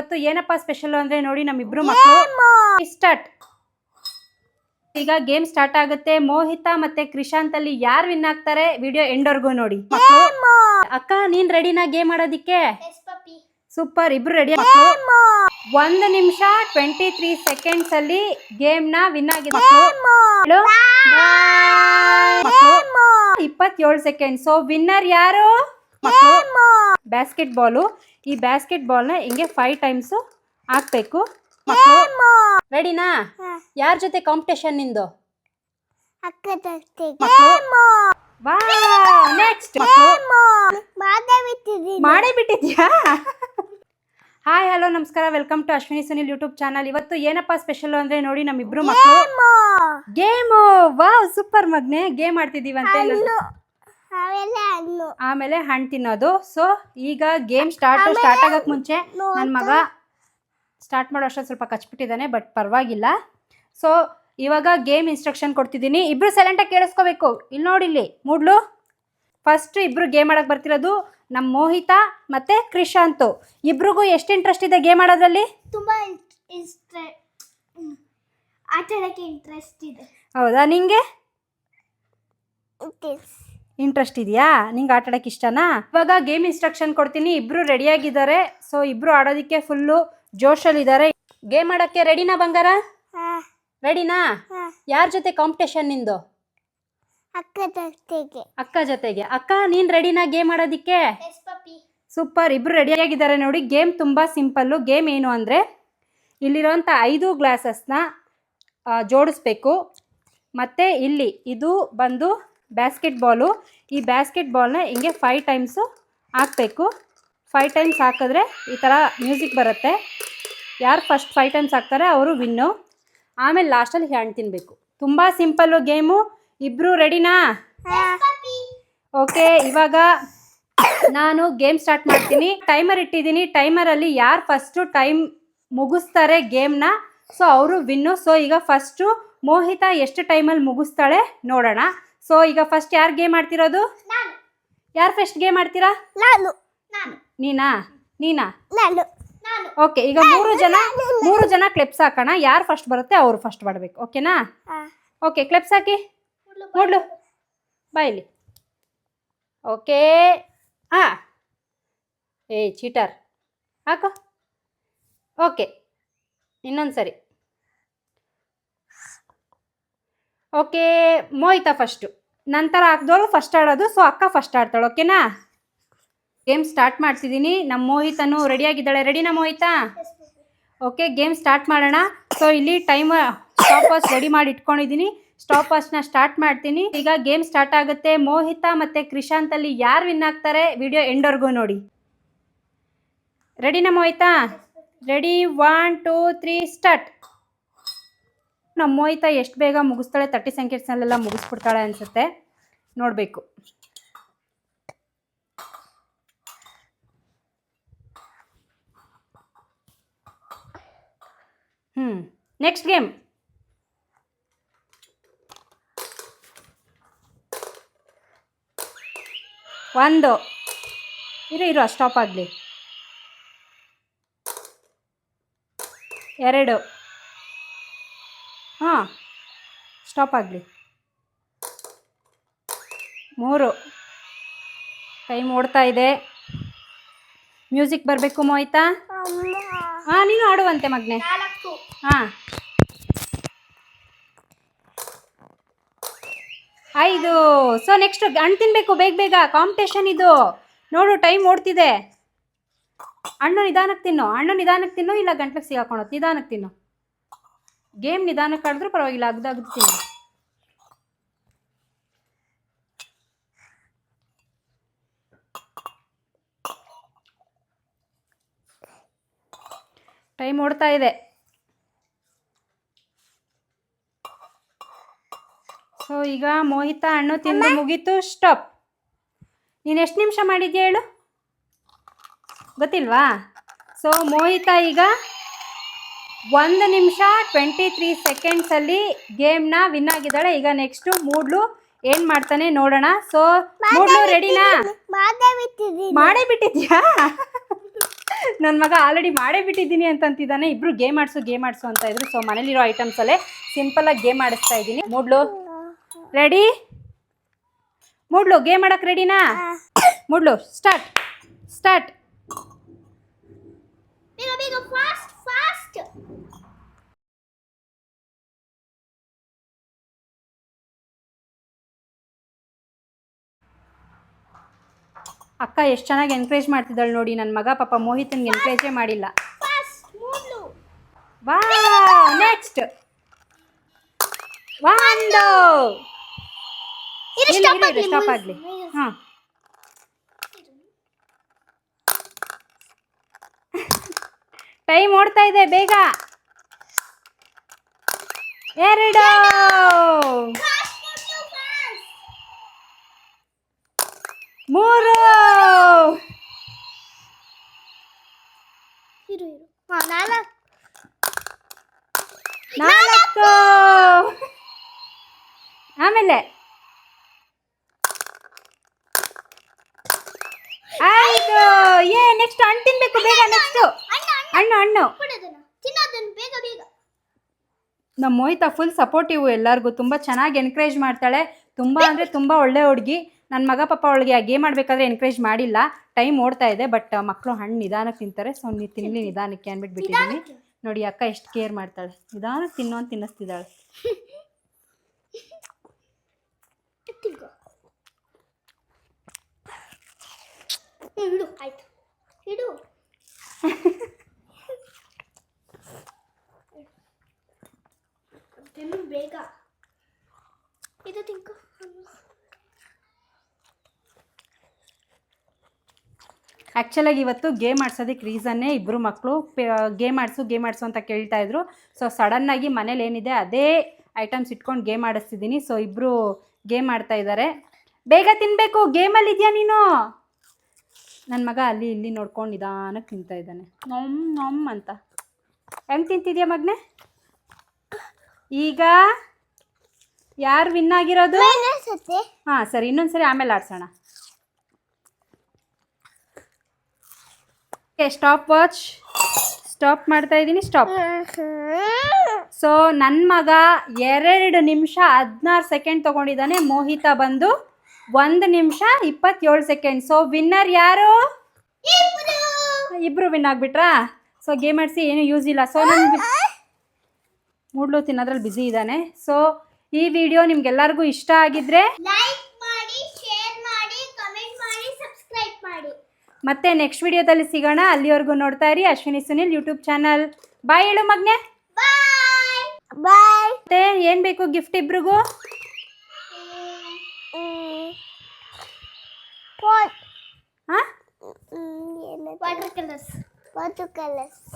ಇವತ್ತು ಏನಪ್ಪಾ ಸ್ಪೆಷಲ್ ಅಂದ್ರೆ ನೋಡಿ ನಮ್ಮಿಬ್ರು ಮಕ್ಕಳು ಸ್ಟಾರ್ಟ್. ಈಗ ಗೇಮ್ ಸ್ಟಾರ್ಟ್ ಆಗುತ್ತೆ. ಮೋಹಿತ ಮತ್ತೆ ಕ್ರಿಶಾಂತ್ ಅಲ್ಲಿ ಯಾರು ವಿನ್ ಆಗ್ತಾರೆ ವಿಡಿಯೋ ಎಂಡ್ವರೆಗೂ ನೋಡಿ. ಅಕ್ಕ ನೀನ್ ರೆಡಿನಾ ಗೇಮ್ ಆಡೋದಿಕ್ಕೆ? ಸೂಪರ್, ಇಬ್ರು ರೆಡಿ. 1 ನಿಮಿಷ 23 ಸೆಕೆಂಡ್ಸ್ ಅಲ್ಲಿ ಗೇಮ್ ನ ವಿನ್ ಆಗಿದೆ. 27 ಸೆಕೆಂಡ್. ಸೊ ವಿನ್ನರ್ ಯಾರು? ಬ್ಯಾಸ್ಕೆಟ್ ಬಾಲು. ಈ ಬ್ಯಾಸ್ಕೆಟ್ ಬಾಲ್ ನ ಹಿಂಗೆ 5 ಟೈಮ್ಸ್ ಹಾಕ್ಬೇಕು. ರೆಡಿನಾ? ಯಾರ ಜೊತೆ ಕಾಂಪಿಟೇಷನ್ ನಿಂದು? ನೆಕ್ಸ್ಟ್ ಮಾಡೇ ಬಿಟ್ಟಿದ್ಯಾ? ಹಾಯ್ ಹಲೋ ನಮಸ್ಕಾರ, welcome to Ashwini Sunil YouTube channel. ಇವತ್ತು ಏನಪ್ಪಾ ಸ್ಪೆಷಲ್ ಅಂದ್ರೆ ನೋಡಿ ನಮ್ಮಿಬ್ರು ಮಕ್ಕಳು ಗೇಮು. ವಾವ್ ಸೂಪರ್ ಮಗ್ನೆ, ಗೇಮ್ ಆಡ್ತಿದೀವಿ ಅಂತ. ಆಮೇಲೆ ಹಣ್ಣು ತಿನ್ನೋದು. ಸೊ ಈಗ ಗೇಮ್ ಸ್ಟಾರ್ಟ್ ಆಗಕ್ ಮುಂಚೆ ನನ್ನ ಮಗ ಸ್ಟಾರ್ಟ್ ಮಾಡೋ ಅಷ್ಟೊಂದು ಸ್ವಲ್ಪ ಕಚ್ಬಿಟ್ಟಿದ್ದಾನೆ, ಬಟ್ ಪರವಾಗಿಲ್ಲ. ಸೊ ಇವಾಗ ಗೇಮ್ ಇನ್ಸ್ಟ್ರಕ್ಷನ್ ಕೊಡ್ತಿದ್ದೀನಿ, ಇಬ್ರು ಸೈಲೆಂಟಾಗಿ ಕೇಳಿಸ್ಕೋಬೇಕು. ಇಲ್ಲಿ ನೋಡಿ, ಇಲ್ಲಿ ಮೂಡ್ಲು. ಫಸ್ಟ್ ಇಬ್ರು ಗೇಮ್ ಆಡಕ್ಕೆ ಬರ್ತಿರೋದು ನಮ್ಮ ಮೋಹಿತ ಮತ್ತೆ ಕ್ರಿಶಾಂತ್. ಇಬ್ರಿಗೂ ಎಷ್ಟು ಇಂಟ್ರೆಸ್ಟ್ ಇದೆ ಗೇಮ್ ಆಡೋದ್ರಲ್ಲಿ? ತುಂಬಾ ಆಟ ಆಡಕ್ಕೆ ಇಂಟ್ರೆಸ್ಟ್ ಇದೆ. ಹೌದಾ? ನಿಂಗೆ ಇಂಟ್ರೆಸ್ಟ್ ಇದೆಯಾ? ನಿಂಗೆ ಆಟ ಆಡಕ್ಕೆ ಇಷ್ಟನಾ? ಇವಾಗ ಗೇಮ್ ಇನ್ಸ್ಟ್ರಕ್ಷನ್ ಕೊಡ್ತೀನಿ, ಇಬ್ರು ರೆಡಿಯಾಗಿದ್ದಾರೆ. ಸೊ ಇಬ್ರು ಆಡೋದಕ್ಕೆ ಫುಲ್ಲು ಜೋಶಲ್ಲಿದ್ದಾರೆ. ಗೇಮ್ ಆಡೋಕ್ಕೆ ರೆಡಿನಾ ಬಂಗಾರ? ರೆಡಿನಾ? ಯಾರ ಜೊತೆ ಕಾಂಪಿಟೇಷನ್ ನಿಂದು? ಅಕ್ಕ ಜೊತೆಗೆ. ಅಕ್ಕ ನೀನ್ ರೆಡಿನಾ ಗೇಮ್ ಆಡೋದಿಕ್ಕೆ? ಸೂಪರ್, ಇಬ್ರು ರೆಡಿಯಾಗಿದ್ದಾರೆ ನೋಡಿ. ಗೇಮ್ ತುಂಬಾ ಸಿಂಪಲ್ಲು. ಗೇಮ್ ಏನು ಅಂದರೆ ಇಲ್ಲಿರೋಂಥ 5 ಗ್ಲಾಸಸ್ನ ಜೋಡಿಸ್ಬೇಕು. ಮತ್ತು ಇಲ್ಲಿ ಇದು ಬಂದು ಬ್ಯಾಸ್ಕೆಟ್ ಬಾಲು. ಈ ಬ್ಯಾಸ್ಕೆಟ್ ಬಾಲ್ನ ಹಿಂಗೆ 5 ಟೈಮ್ಸು ಹಾಕಬೇಕು. 5 ಟೈಮ್ಸ್ ಹಾಕಿದ್ರೆ ಈ ಥರ ಮ್ಯೂಸಿಕ್ ಬರುತ್ತೆ. ಯಾರು ಫಸ್ಟ್ 5 ಟೈಮ್ಸ್ ಹಾಕ್ತಾರೆ ಅವರು ವಿನ್ನು. ಆಮೇಲೆ ಲಾಸ್ಟಲ್ಲಿ ಹಣ್ಣು ತಿನ್ನಬೇಕು. ತುಂಬ ಸಿಂಪಲ್ಲು ಗೇಮು. ಇಬ್ಬರು ರೆಡಿನಾ? ಓಕೆ, ಇವಾಗ ನಾನು ಗೇಮ್ ಸ್ಟಾರ್ಟ್ ಮಾಡ್ತೀನಿ. ಟೈಮರ್ ಇಟ್ಟಿದ್ದೀನಿ. ಟೈಮರಲ್ಲಿ ಯಾರು ಫಸ್ಟು ಟೈಮ್ ಮುಗಿಸ್ತಾರೆ ಗೇಮ್ನ, ಸೊ ಅವರು ವಿನ್ನು. ಸೊ ಈಗ ಫಸ್ಟು ಮೋಹಿತ ಎಷ್ಟು ಟೈಮಲ್ಲಿ ಮುಗಿಸ್ತಾಳೆ ನೋಡೋಣ. ಸೊ ಈಗ ಫಸ್ಟ್ ಯಾರು ಗೇಮ್ ಆಡ್ತಿರೋದು? ಯಾರು ಫಸ್ಟ್ ಗೇಮ್ ಆಡ್ತೀರಾ? ನೀನಾ? ಓಕೆ, ಈಗ 3 ಜನ ಕ್ಲಿಪ್ಸ್ ಹಾಕೋಣ. ಯಾರು ಫಸ್ಟ್ ಬರುತ್ತೆ ಅವರು ಫಸ್ಟ್ ಮಾಡಬೇಕು. ಓಕೆನಾ? ಓಕೆ, ಕ್ಲಿಪ್ಸ್ ಹಾಕಿ. ನೋಡ್ಲು ಬಾಯಿಲಿ. ಓಕೆ, ಚೀಟರ್ ಹಾಕೋ. ಓಕೆ, ಇನ್ನೊಂದು ಸರಿ. ಓಕೆ, ಮೋಹಿತಾ ಫಸ್ಟು, ನಂತರ ಹಾಕ್ದೋಳು ಫಸ್ಟ್ ಆಡೋದು. ಸೊ ಅಕ್ಕ ಫಸ್ಟ್ ಆಡ್ತಾಳೆ. ಓಕೆನಾ? ಗೇಮ್ ಸ್ಟಾರ್ಟ್ ಮಾಡ್ತಿದ್ದೀನಿ. ನಮ್ಮ ಮೋಹಿತನು ರೆಡಿಯಾಗಿದ್ದಾಳೆ. ರೆಡಿನಾ ಮೋಹಿತಾ? ಓಕೆ, ಗೇಮ್ ಸ್ಟಾರ್ಟ್ ಮಾಡೋಣ. ಸೊ ಇಲ್ಲಿ ಸ್ಟಾಪ್ ವಾಚ್ ರೆಡಿ ಮಾಡಿ ಇಟ್ಕೊಂಡಿದ್ದೀನಿ. ಸ್ಟಾಪ್ ವಾಚ್ನ ಸ್ಟಾರ್ಟ್ ಮಾಡ್ತೀನಿ. ಈಗ ಗೇಮ್ ಸ್ಟಾರ್ಟ್ ಆಗುತ್ತೆ. ಮೋಹಿತ ಮತ್ತು ಕ್ರಿಶಾಂತ್ ಅಲ್ಲಿ ಯಾರು ವಿನ್ ಆಗ್ತಾರೆ ವಿಡಿಯೋ ಎಂಡ್ವರೆಗೂ ನೋಡಿ. ರೆಡಿನಾ ಮೋಹಿತಾ? Ready, 1 2 3 start. ನಮ್ಮ ಮೋಹಿತ ಎಷ್ಟು ಬೇಗ ಮುಗಿಸ್ತಾಳೆ, 30 ಸೆಕೆಂಡ್ಸ್ನಲ್ಲೆಲ್ಲ ಮುಗಿಸ್ಬಿಡ್ತಾಳೆ ಅನಿಸುತ್ತೆ. ನೋಡಬೇಕು. Next game. ಒಂದು ಇರು ಸ್ಟಾಪ್ ಆಗಲಿ. 2 ಸ್ಟಾಪ್ ಆಗಲಿ. 3 ಟೈಮ್ ಓಡ್ತಾ ಇದೆ. ಮ್ಯೂಸಿಕ್ ಬರಬೇಕು ಮೋಹಿತಾ. ನೀನು ಆಡುವಂತೆ ಮಗ್ನೆ. 5. ಸೊ ನೆಕ್ಸ್ಟ್ ಹಣ್ಣು ತಿನ್ನಬೇಕು ಬೇಗ. ಕಾಂಪಿಟೇಷನ್ ಇದು. ನೋಡು, ಟೈಮ್ ಓಡ್ತಿದೆ. ಹಣ್ಣು ನಿಧಾನಕ್ಕೆ ತಿನ್ನು. ಇಲ್ಲ ಗಂಟ್ಲಿಗೆ ಸಿಗಾಕೊಳತ್ತೆ. ನಿಧಾನಕ್ಕೆ ತಿನ್ನು. ಗೇಮ್ ನಿಧಾನಕ್ಕೆ ಆಡಿದ್ರೂ ಪರವಾಗಿಲ್ಲ, ಅಗ್ದು ತಿನ್ನು. ಟೈಮ್ ಓಡ್ತಾ ಇದೆ. ಸೊ ಈಗ ಮೋಹಿತ ಹಣ್ಣು ತಿಂದು ಮುಗೀತು. ಸ್ಟಾಪ್. ನೀನು ಎಷ್ಟು ನಿಮಿಷ ಮಾಡಿದ್ಯಾ ಹೇಳು? ಗೊತ್ತಿಲ್ವಾ? ಸೊ ಮೋಹಿತ ಈಗ 1 ನಿಮಿಷ 23 ಸೆಕೆಂಡ್ಸಲ್ಲಿ ಗೇಮ್ನ ವಿನ್ ಆಗಿದ್ದಾಳೆ. ಈಗ ನೆಕ್ಸ್ಟು ಮೂಡ್ಲು ಏನು ಮಾಡ್ತಾನೆ ನೋಡೋಣ. ಸೊ ಮೂಡ್ಲು ರೆಡಿನಾ? ಮಾಡೇ ಬಿಟ್ಟಿದ್ಯಾ? ನನ್ನ ಮಗ ಆಲ್ರೆಡಿ ಮಾಡೇ ಬಿಟ್ಟಿದ್ದೀನಿ ಅಂತಂತಿದ್ದಾನೆ. ಇಬ್ರು ಗೇಮ್ ಆಡಿಸು ಅಂತ ಇದ್ರು. ಸೊ ಮನೇಲಿರೋ ಐಟಮ್ಸಲ್ಲೇ ಸಿಂಪಲಾಗಿ ಗೇಮ್ ಆಡಿಸ್ತಾ ಇದ್ದೀನಿ. ಮೂಡ್ಲು ರೆಡಿ? ಮೂಡ್ಲು ಗೇಮ್ ಆಡಕ್ಕೆ ರೆಡಿನಾ? ಮೂಡ್ಲು ಸ್ಟಾರ್ಟ್. ಬೇಗ ಬೇಗ ಫಾಸ್ಟ್ ಅಕ್ಕ ಎಷ್ಟು ಚೆನ್ನಾಗಿ ಎನ್ಕರೇಜ್ ಮಾಡ್ತಿದ್ದಾಳೆ ನೋಡಿ. ನನ್ನ ಮಗ ಪಾಪ ಮೋಹಿತನ್ಗೆ ಎನ್ಕರೇಜೇ ಮಾಡಿಲ್ಲ. ಮೂಡ್ಲು ವಾವ್, ನೆಕ್ಸ್ಟ್ ಒಂದು ಸ್ಟಾಪ್ ಆಗಲಿ. ಹಾಂ, ಟೈಮ್ ಓಡ್ತಾ ಇದೆ, ಬೇಗ. 2 3 ಇರು ಹಾ 4 ಆಮೇಲೆ 5. ನೆಕ್ಸ್ಟ್ ಹಣ್ಣು ತಿನ್ಬೇಕು, ಬೇಗ. ನೆಕ್ಸ್ಟ್ ಹಣ್ಣು. ತಿನ್ನೋದನ್ನು ಬೇಗ ನಮ್ಮ ಮೋಹಿತಾ ಫುಲ್ ಸಪೋರ್ಟಿವ್, ಎಲ್ಲರಿಗೂ ತುಂಬ ಚೆನ್ನಾಗಿ ಎನ್ಕರೇಜ್ ಮಾಡ್ತಾಳೆ. ತುಂಬ ಅಂದರೆ ತುಂಬ ಒಳ್ಳೆ ಹುಡುಗಿ. ನನ್ನ ಮಗ ಪಾಪ ಅವಳಿಗೆ ಆ ಗೇಮ್ ಆಡಬೇಕಾದ್ರೆ ಎನ್ಕರೇಜ್ ಮಾಡಿಲ್ಲ. ಟೈಮ್ ಓಡ್ತಾ ಇದೆ, ಬಟ್ ಮಕ್ಕಳು ಹಣ್ಣು ನಿಧಾನಕ್ಕೆ ತಿಂತಾರೆ. ಸೊ ನೀವು ತಿನ್ನಲಿ ನಿಧಾನಕ್ಕೆ ಅಂದ್ಬಿಟ್ಟಿದ್ದೀನಿ. ನೋಡಿ ಅಕ್ಕ ಎಷ್ಟು ಕೇರ್ ಮಾಡ್ತಾಳೆ. ನಿಧಾನಕ್ಕೆ ತಿನ್ನಿಸ್ತಿದ್ದಾಳೆ. ಇಡು ಆಯ್ತು ಇಡು ತಿನ್ನು ಬೇಗ. ಇದು ತಿನ್ಕೋ. ಆ್ಯಕ್ಚುಲಾಗಿ ಇವತ್ತು ಗೇಮ್ ಆಡ್ಸೋದಕ್ಕೆ ರೀಸನ್ನೇ ಇಬ್ಬರು ಮಕ್ಕಳು ಗೇಮ್ ಆಡಿಸು ಅಂತ ಕೇಳ್ತಾಯಿದ್ರು. ಸೊ ಸಡನ್ನಾಗಿ ಮನೇಲಿ ಏನಿದೆ ಅದೇ ಐಟಮ್ಸ್ ಇಟ್ಕೊಂಡು ಗೇಮ್ ಆಡಿಸ್ತಿದ್ದೀನಿ. ಸೊ ಇಬ್ಬರು ಗೇಮ್ ಆಡ್ತಾ ಇದ್ದಾರೆ. ಬೇಗ ತಿನ್ನಬೇಕು, ಗೇಮಲ್ಲಿ ಇದೆಯಾ ನೀನು? ನನ್ನ ಮಗ ಅಲ್ಲಿ ಇಲ್ಲಿ ನೋಡ್ಕೊಂಡು ನಿಧಾನಕ್ಕೆ ತಿಂತಾ ಇದ್ದಾನೆ. ನಮ್ ಅಂತ. ಹೆಂಗೆ ತಿಂತಿದ್ಯಾ ಮಗನೇ? ಈಗ ಯಾರು ವಿನ್ ಆಗಿರೋದು? ಹಾಂ ಸರಿ, ಇನ್ನೊಂದ್ಸರಿ ಆಮೇಲೆ ಆಡ್ಸೋಣ. ಸ್ಟಾಪ್ ಮಾಡ್ತಾ ಇದ್ದೀನಿ. ಸ್ಟಾಪ್. ಸೊ ನನ್ನ ಮಗ 2 ನಿಮಿಷ 16 ಸೆಕೆಂಡ್ ತೊಗೊಂಡಿದ್ದಾನೆ. ಮೋಹಿತಾ ಬಂದು 1 ನಿಮಿಷ 27 ಸೆಕೆಂಡ್. ಸೊ ವಿನ್ನರ್ ಯಾರು? ಇಬ್ಬರು ವಿನ್ ಆಗಿಬಿಟ್ರಾ? ಸೊ ಗೇಮ್ ಆಡಿಸಿ ಏನೂ ಯೂಸ್ ಇಲ್ಲ. ಸೊ ನನ್ನ ಮೂಡ್ಲು ತಿನ್ನೋದ್ರಲ್ಲಿ ಬ್ಯುಸಿ ಇದ್ದಾನೆ. ಸೊ ಈ ವಿಡಿಯೋ ನಿಮ್ಗೆಲ್ಲರಿಗೂ ಇಷ್ಟ ಆಗಿದ್ರೆ ಲೈಕ್ ಮಾಡಿ, ಶೇರ್ ಮಾಡಿ, ಕಮೆಂಟ್ ಮಾಡಿ, ಸಬ್ಸ್ಕ್ರೈಬ್ ಮಾಡಿ. ಮತ್ತೆ ನೆಕ್ಸ್ಟ್ ವಿಡಿಯೋದಲ್ಲಿ ಸಿಗೋಣ. ಅಲ್ಲಿವರೆಗೂ ನೋಡ್ತಾ ಇರಿ ಅಶ್ವಿನಿ ಸುನಿಲ್ ಯೂಟ್ಯೂಬ್ ಚಾನಲ್. ಬಾಯ್ ಹೇಳು ಮಗ್ನೆ. ಬಾಯ್. ಮತ್ತೆ ಏನು ಬೇಕು ಗಿಫ್ಟ್ ಇಬ್ರಿಗೂ? ಹಾಂ, ವಾಟರ್ ಕಲರ್ಸ್